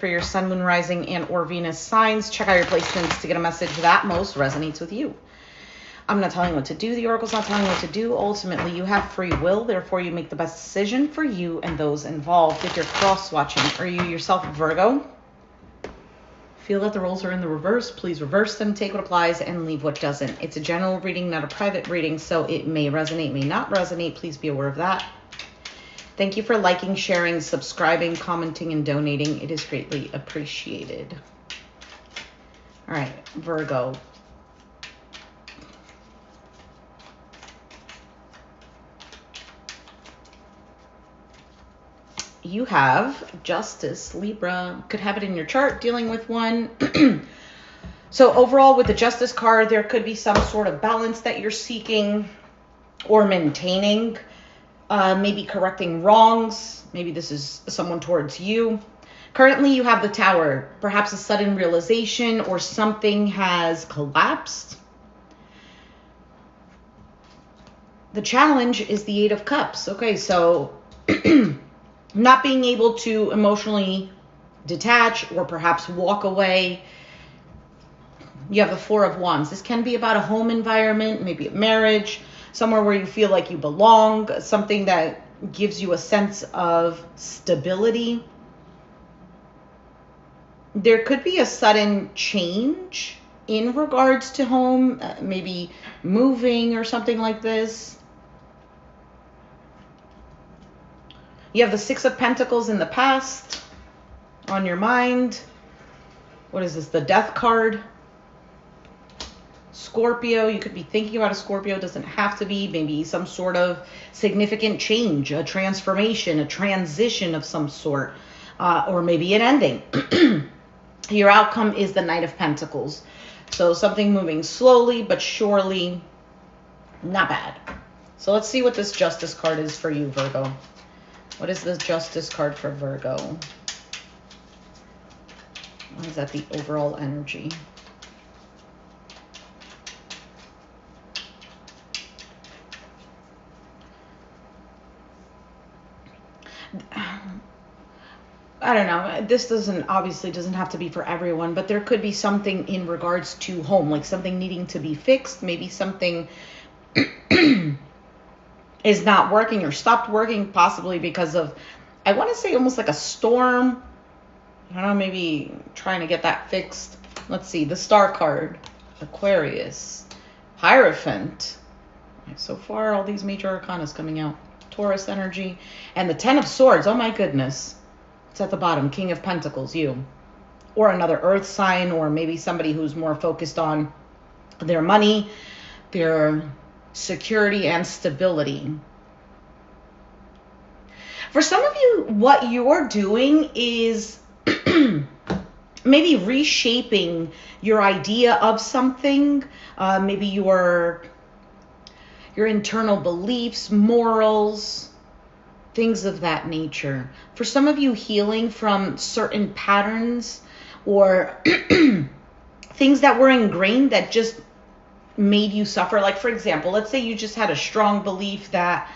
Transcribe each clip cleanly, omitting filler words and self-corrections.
for your sun, moon, rising, and or Venus signs. Check out your placements to get a message that most resonates with you. I'm not telling you what to do. The oracle's not telling you what to do. Ultimately, you have free will. Therefore, you make the best decision for you and those involved. If you're cross-watching, are you yourself Virgo? Feel that the roles are in the reverse. Please reverse them. Take what applies and leave what doesn't. It's a general reading, not a private reading, so it may resonate, may not resonate. Please be aware of that. Thank you for liking, sharing, subscribing, commenting, and donating. It is greatly appreciated. All right, Virgo. You have Justice, Libra. Could have it in your chart, dealing with one. So overall, with the Justice card, there could be some sort of balance that you're seeking or maintaining. Maybe correcting wrongs. Maybe this is someone towards you. Currently, you have the Tower. Perhaps a sudden realization or something has collapsed. The challenge is the Eight of Cups. Okay, so not being able to emotionally detach or perhaps walk away. You have the Four of Wands. This can be about a home environment, maybe a marriage, somewhere where you feel like you belong, something that gives you a sense of stability. There could be a sudden change in regards to home, maybe moving or something like this. You have the Six of Pentacles in the past on your mind. What is this? The Death card. Scorpio, you could be thinking about a Scorpio, doesn't have to be, maybe some sort of significant change, a transformation, a transition of some sort, or maybe an ending. Your outcome is the Knight of Pentacles. So something moving slowly but surely, not bad. So let's see what this Justice card is for you, Virgo. What is the Justice card for Virgo? What is that, the overall energy? I don't know. This obviously doesn't have to be for everyone, but there could be something in regards to home, like something needing to be fixed. Maybe something is not working or stopped working, possibly because of, I want to say almost like a storm. I don't know, maybe trying to get that fixed. Let's see, the Star card, Aquarius, Hierophant. So far, all these major arcanas coming out. Taurus energy, and the Ten of Swords. Oh my goodness. It's at the bottom. King of Pentacles, you. Or another earth sign, or maybe somebody who's more focused on their money, their security and stability. For some of you, what you're doing is maybe reshaping your idea of something. Maybe your internal beliefs, morals, things of that nature. For some of you, healing from certain patterns or things that were ingrained that just made you suffer. Like, for example, let's say you just had a strong belief that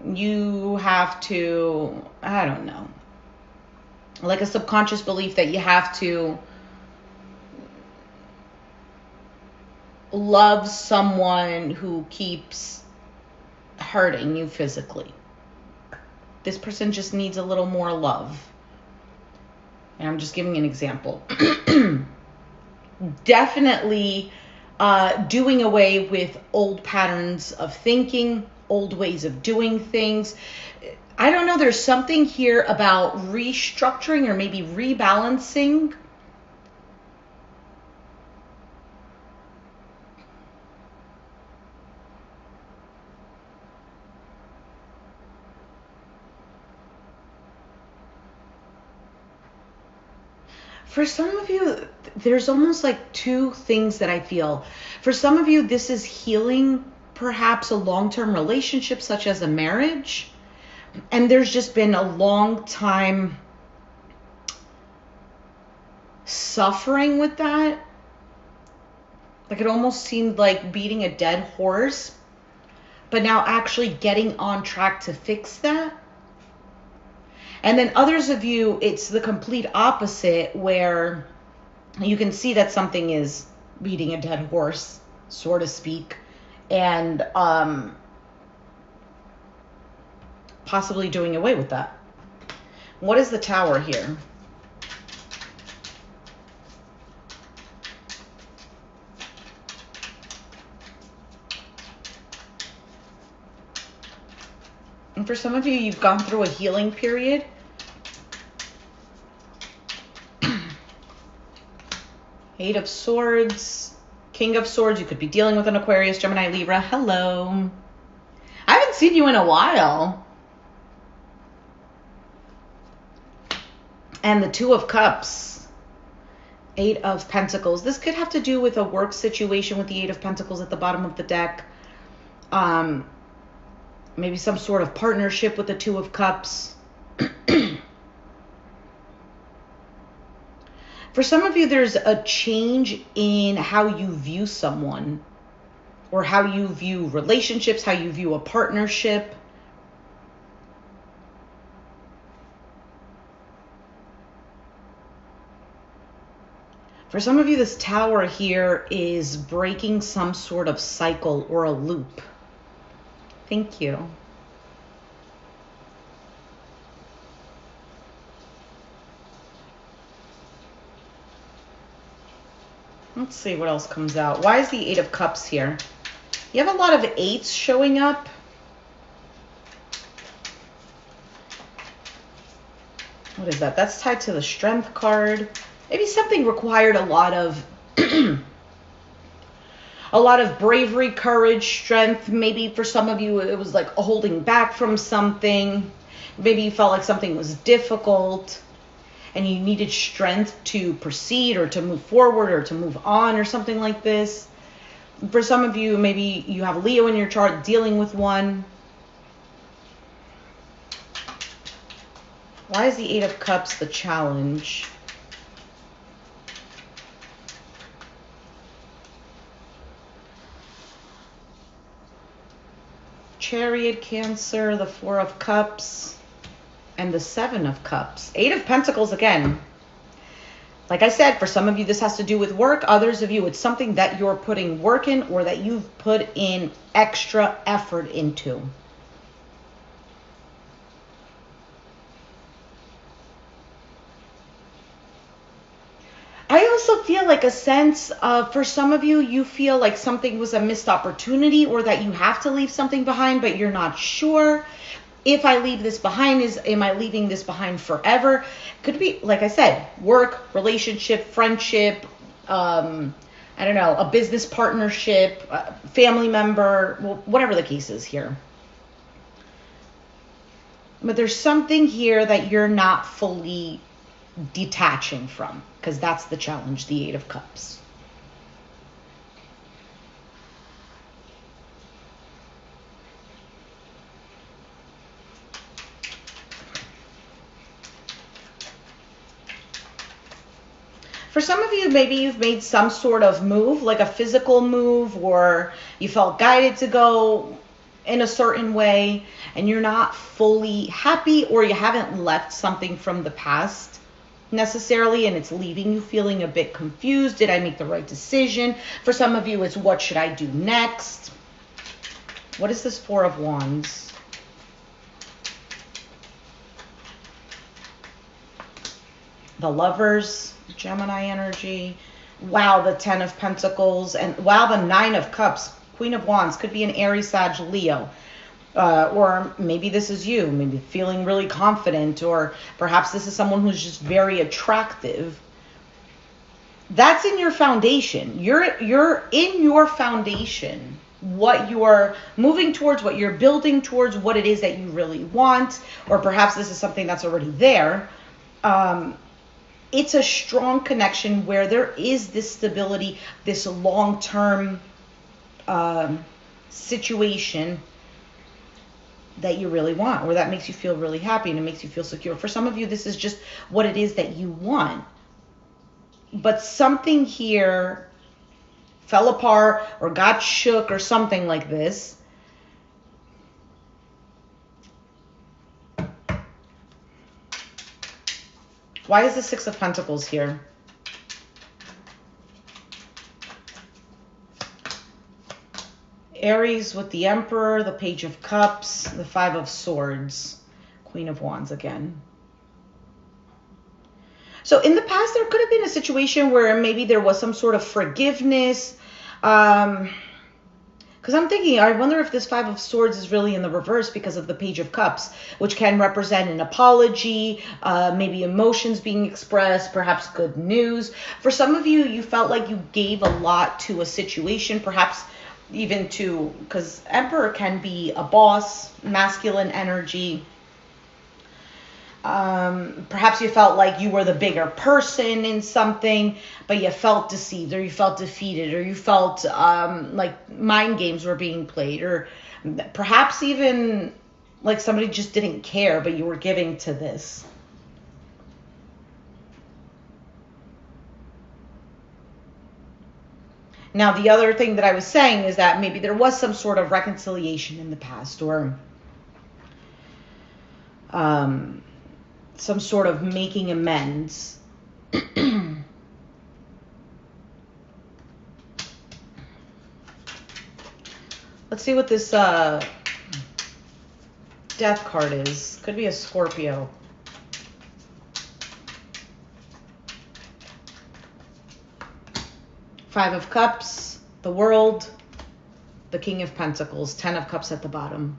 you have to, I don't know, like a subconscious belief that you have to love someone who keeps hurting you physically. This person just needs a little more love. And I'm just giving an example. Definitely doing away with old patterns of thinking, old ways of doing things. I don't know, there's something here about restructuring or maybe rebalancing. For some of you, there's almost like two things that I feel. For some of you, this is healing perhaps a long-term relationship, such as a marriage. And there's just been a long time suffering with that. Like it almost seemed like beating a dead horse, but now actually getting on track to fix that. And then others of you, it's the complete opposite, where you can see that something is beating a dead horse, so to speak, and possibly doing away with that. What is the Tower here? And for some of you, you've gone through a healing period. Eight of Swords, King of Swords. You could be dealing with an Aquarius, Gemini, Libra. Hello. I haven't seen you in a while. And the Two of Cups, Eight of Pentacles. This could have to do with a work situation with the Eight of Pentacles at the bottom of the deck. Maybe some sort of partnership with the Two of Cups. For some of you, there's a change in how you view someone, or how you view relationships, how you view a partnership. For some of you, this Tower here is breaking some sort of cycle or a loop. Thank you. Let's see what else comes out. Why is the Eight of Cups here? You have a lot of eights showing up. What is that? That's tied to the Strength card. Maybe something required a lot of a lot of bravery, courage, strength. Maybe for some of you, it was like holding back from something. Maybe you felt like something was difficult and you needed strength to proceed or to move forward or to move on or something like this. For some of you, maybe you have Leo in your chart dealing with one. Why is the Eight of Cups the challenge? Chariot, Cancer, the Four of Cups, and the Seven of Cups. Eight of Pentacles again. Like I said, for some of you, this has to do with work. Others of you, it's something that you're putting work in or that you've put in extra effort into. I also feel like a sense of, for some of you, you feel like something was a missed opportunity or that you have to leave something behind, but you're not sure. If I leave this behind, am I leaving this behind forever? Could be, like I said, work, relationship, friendship, I don't know, a business partnership, family member, well, whatever the case is here. But there's something here that you're not fully detaching from, because that's the challenge, the Eight of Cups. For some of you, maybe you've made some sort of move, like a physical move, or you felt guided to go in a certain way, and you're not fully happy, or you haven't left something from the past necessarily, and it's leaving you feeling a bit confused. Did I make the right decision? For some of you, it's what should I do next? What is this Four of Wands? The Lovers, Gemini energy. Wow, the Ten of Pentacles, and wow, the Nine of Cups, Queen of Wands. Could be an Aries, Sag, Leo. Or maybe this is you, maybe feeling really confident, or perhaps this is someone who's just very attractive. That's in your foundation. You're in your foundation, what you're moving towards, what you're building towards, what it is that you really want, or perhaps this is something that's already there. It's a strong connection where there is this stability, this long-term situation that you really want, or that makes you feel really happy and it makes you feel secure. For some of you, this is just what it is that you want. But something here fell apart or got shook or something like this. Why is the Six of Pentacles here? Aries with the Emperor, the Page of Cups, the Five of Swords, Queen of Wands again. So in the past, there could have been a situation where maybe there was some sort of forgiveness. Because I'm thinking, I wonder if this Five of Swords is really in the reverse because of the Page of Cups, which can represent an apology, maybe emotions being expressed, perhaps good news. For some of you, you felt like you gave a lot to a situation, perhaps even to, because Emperor can be a boss, masculine energy. Perhaps you felt like you were the bigger person in something, but you felt deceived, or you felt defeated, or you felt like mind games were being played, or perhaps even like somebody just didn't care, but you were giving to this. Now, the other thing that I was saying is that maybe there was some sort of reconciliation in the past, or some sort of making amends. Let's see what this Death card is. Could be a Scorpio. Five of Cups, the World, the King of Pentacles, Ten of Cups at the bottom.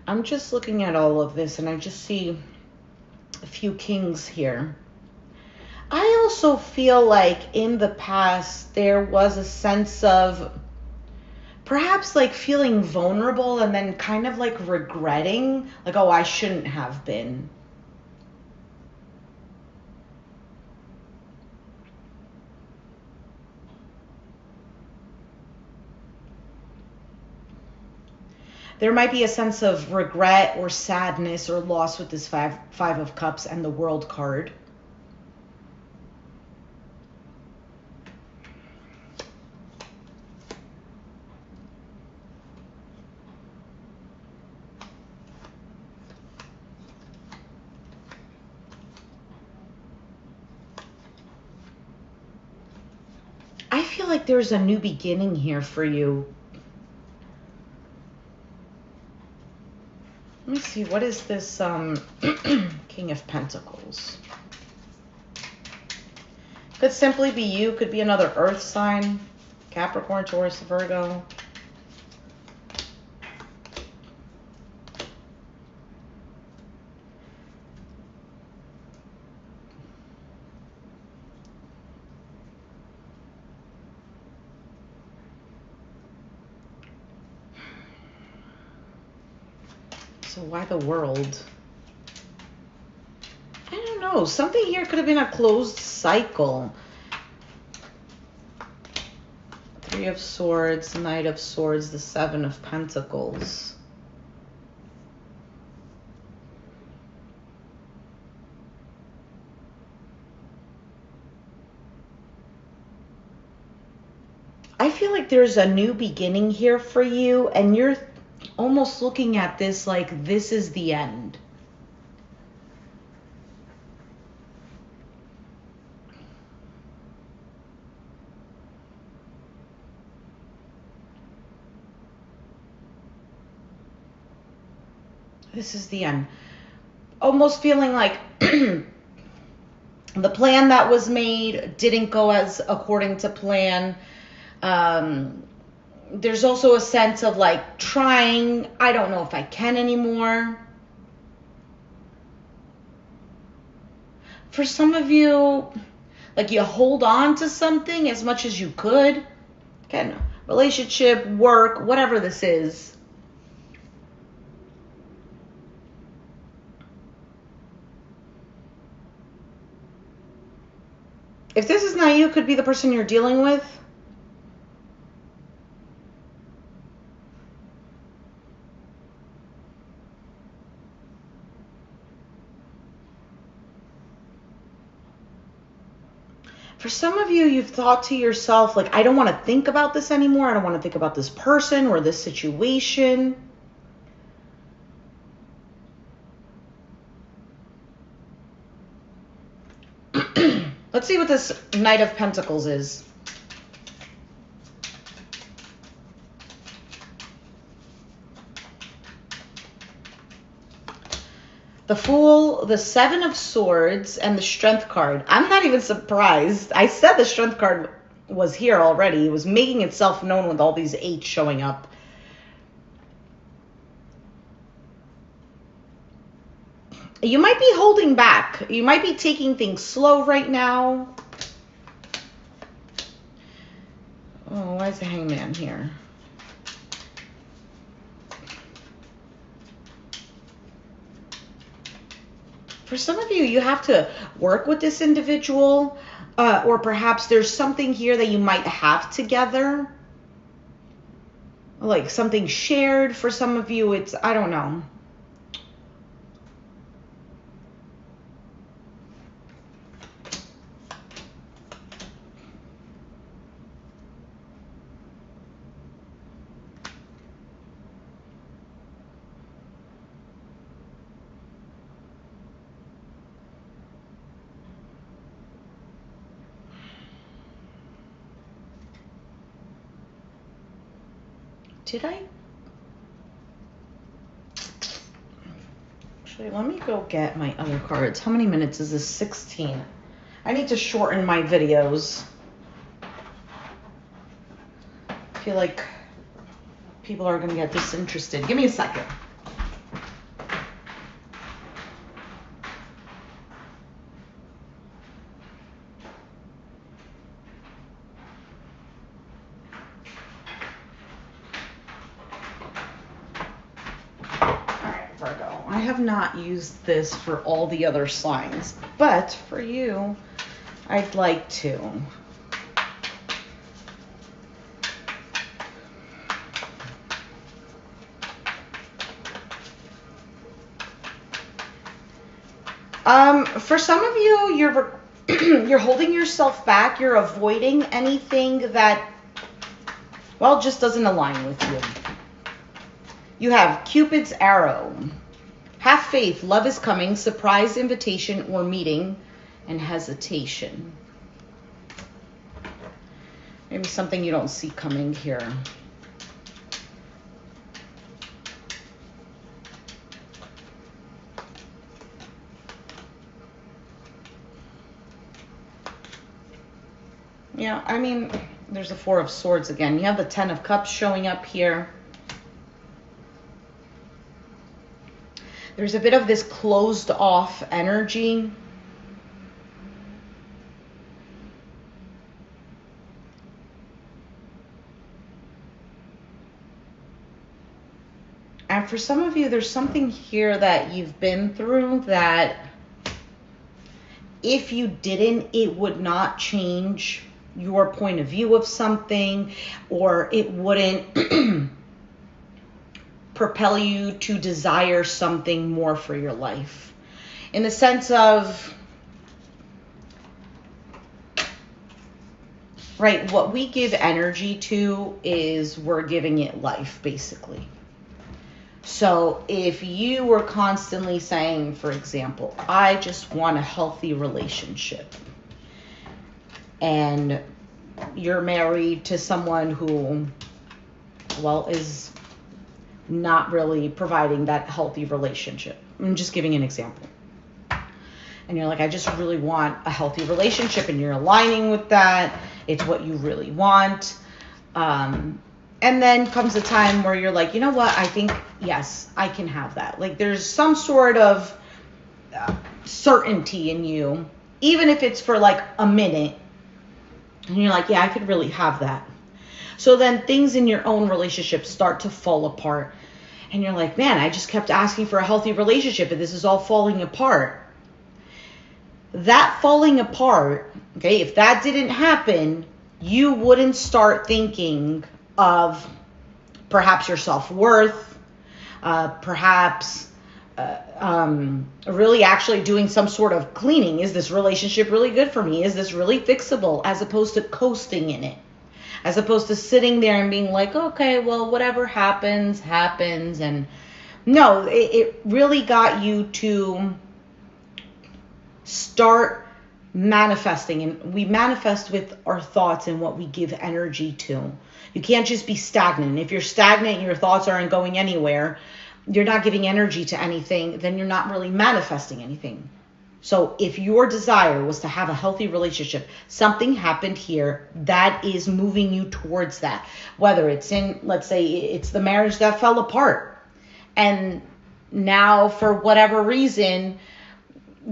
I'm just looking at all of this and I just see a few kings here. I also feel like in the past there was a sense of perhaps like feeling vulnerable and then kind of like regretting, like, oh, I shouldn't have been. There might be a sense of regret or sadness or loss with this Five of Cups and the World card. I feel like there's a new beginning here for you. Let me see, what is this King of Pentacles? Could simply be you, could be another earth sign, Capricorn, Taurus, Virgo. So why the World? I don't know. Something here could have been a closed cycle. Three of Swords, Knight of Swords, the Seven of Pentacles. I feel like there's a new beginning here for you, and you're almost looking at this like this is the end. This is the end. Almost feeling like the plan that was made didn't go as according to plan. There's also a sense of like trying, I don't know if I can anymore. For some of you, like you hold on to something as much as you could. Again, relationship, work, whatever this is. If this is not you, it could be the person you're dealing with. For some of you, you've thought to yourself, like, I don't want to think about this anymore. I don't want to think about this person or this situation. Let's see what this Knight of Pentacles is. The Fool, the Seven of Swords, and the Strength card. I'm not even surprised. I said the Strength card was here already. It was making itself known with all these 8 showing up. You might be holding back. You might be taking things slow right now. Oh, why is the Hangman here? For some of you, you have to work with this individual, or perhaps there's something here that you might have together. Like something shared. For some of you, it's, I don't know. Did I? Actually, let me go get my other cards. How many minutes is this? 16. I need to shorten my videos. I feel like people are going to get disinterested. Give me a second. Virgo. I have not used this for all the other signs, but for you, I'd like to. For some of you, you're holding yourself back. You're avoiding anything that, well, just doesn't align with you. You have Cupid's arrow. Have faith, love is coming, surprise invitation or meeting, and hesitation. Maybe something you don't see coming here. Yeah, I mean, there's the Four of Swords again. You have the Ten of Cups showing up here. There's a bit of this closed off energy. And for some of you, there's something here that you've been through that if you didn't, it would not change your point of view of something, or it wouldn't propel you to desire something more for your life. In the sense of, right, what we give energy to is we're giving it life, basically. So if you were constantly saying, for example, I just want a healthy relationship, and you're married to someone who, well, is not really providing that healthy relationship. I'm just giving an example. And you're like, I just really want a healthy relationship, and you're aligning with that. It's what you really want. And then comes a time where you're like, you know what? I think, yes, I can have that. Like there's some sort of certainty in you, even if it's for like a minute. And you're like, yeah, I could really have that. So then things in your own relationship start to fall apart. And you're like, man, I just kept asking for a healthy relationship, and this is all falling apart. That falling apart, okay, if that didn't happen, you wouldn't start thinking of perhaps your self-worth, perhaps really actually doing some sort of cleaning. Is this relationship really good for me? Is this really fixable? As opposed to coasting in it. As opposed to sitting there and being like, okay, well, whatever happens, happens. And no, it really got you to start manifesting. And we manifest with our thoughts and what we give energy to. You can't just be stagnant. If you're stagnant and your thoughts aren't going anywhere, you're not giving energy to anything, then you're not really manifesting anything. So if your desire was to have a healthy relationship, something happened here that is moving you towards that. Whether it's in, let's say it's the marriage that fell apart. And now for whatever reason,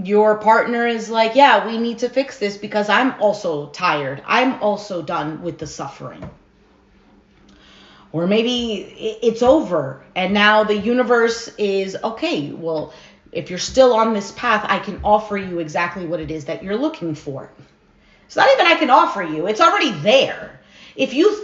your partner is like, yeah, we need to fix this because I'm also tired. I'm also done with the suffering. Or maybe it's over and now the universe is, okay, well, if you're still on this path, I can offer you exactly what it is that you're looking for. It's not even I can offer you. It's already there. If you